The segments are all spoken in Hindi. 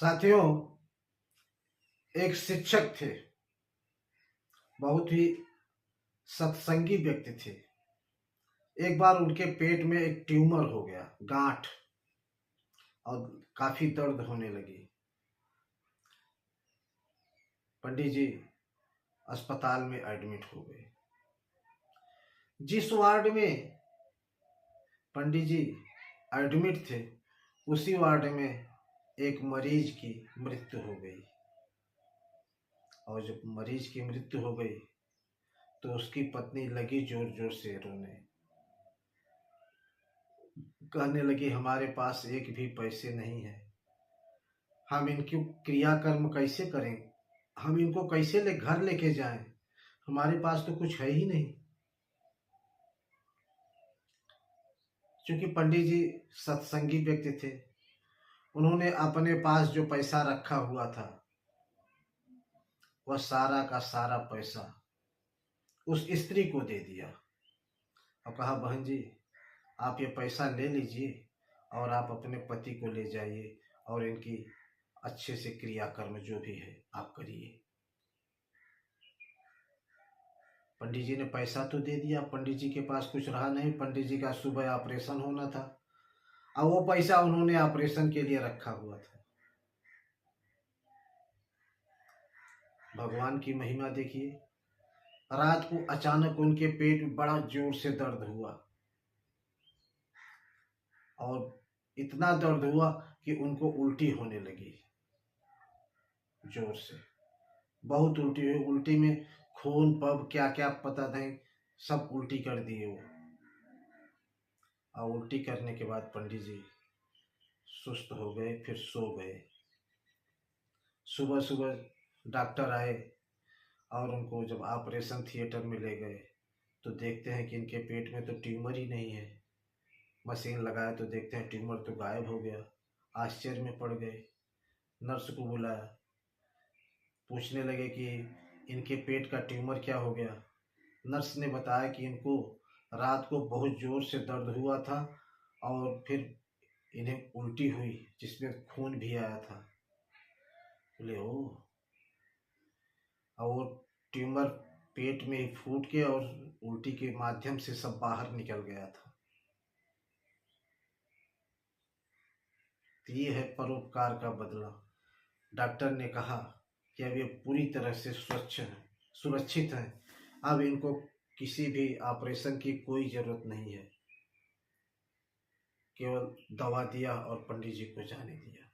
साथियों, एक शिक्षक थे, बहुत ही सत्संगी व्यक्ति थे। एक बार उनके पेट में एक ट्यूमर हो गया, गांठ, और काफी दर्द होने लगी। पंडित जी अस्पताल में एडमिट हो गए। जिस वार्ड में पंडित जी एडमिट थे, उसी वार्ड में एक मरीज की मृत्यु हो गई। और जब मरीज की मृत्यु हो गई तो उसकी पत्नी लगी जोर जोर से रोने, कहने लगी, हमारे पास एक भी पैसे नहीं है, हम इनकी क्रियाकर्म कैसे करें, हम इनको कैसे घर लेके जाएं, हमारे पास तो कुछ है ही नहीं। क्योंकि पंडित जी सत्संगी व्यक्ति थे, उन्होंने अपने पास जो पैसा रखा हुआ था वह सारा का सारा पैसा उस स्त्री को दे दिया और कहा, बहन जी आप ये पैसा ले लीजिए और आप अपने पति को ले जाइए और इनकी अच्छे से क्रियाकर्म जो भी है आप करिए। पंडित जी ने पैसा तो दे दिया, पंडित जी के पास कुछ रहा नहीं। पंडित जी का सुबह ऑपरेशन होना था और वो पैसा उन्होंने ऑपरेशन के लिए रखा हुआ था। भगवान की महिमा देखिए, रात को अचानक उनके पेट में बड़ा जोर से दर्द हुआ और इतना दर्द हुआ कि उनको उल्टी होने लगी, जोर से बहुत उल्टी हुई। उल्टी में खून पब क्या क्या पता नहीं, सब उल्टी कर दिए वो। और उल्टी करने के बाद पंडित जी सुस्त हो गए, फिर सो गए। सुबह सुबह डॉक्टर आए और उनको जब ऑपरेशन थिएटर में ले गए तो देखते हैं कि इनके पेट में तो ट्यूमर ही नहीं है। मशीन लगाए तो देखते हैं ट्यूमर तो गायब हो गया। आश्चर्य में पड़ गए। नर्स को बुलाया, पूछने लगे कि इनके पेट का ट्यूमर क्या हो गया। नर्स ने बताया कि इनको रात को बहुत जोर से दर्द हुआ था और फिर इन्हें उल्टी हुई जिसमें खून भी आया था। बोले ओ, और ट्यूमर पेट में ही फूट के और उल्टी के माध्यम से सब बाहर निकल गया था। ये है परोपकार का बदला। डॉक्टर ने कहा कि अब ये पूरी तरह से स्वच्छ हैं, सुरक्षित हैं, अब इनको किसी भी ऑपरेशन की कोई जरूरत नहीं है। केवल दवा दिया और पंडित जी को जाने दिया।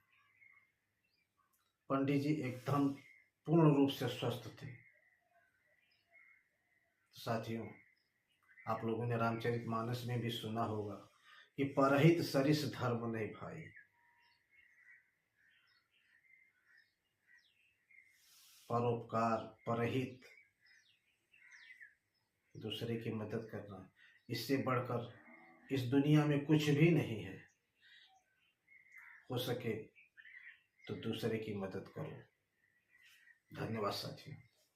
पंडित जी एकदम पूर्ण रूप से स्वस्थ थे। साथियों, आप लोगों ने रामचरितमानस में भी सुना होगा कि परहित सरिस धर्म नहीं भाई। परोपकार, परहित, दूसरे की मदद करना, इससे बढ़कर इस दुनिया में कुछ भी नहीं है। हो सके तो दूसरे की मदद करो। धन्यवाद साथियों।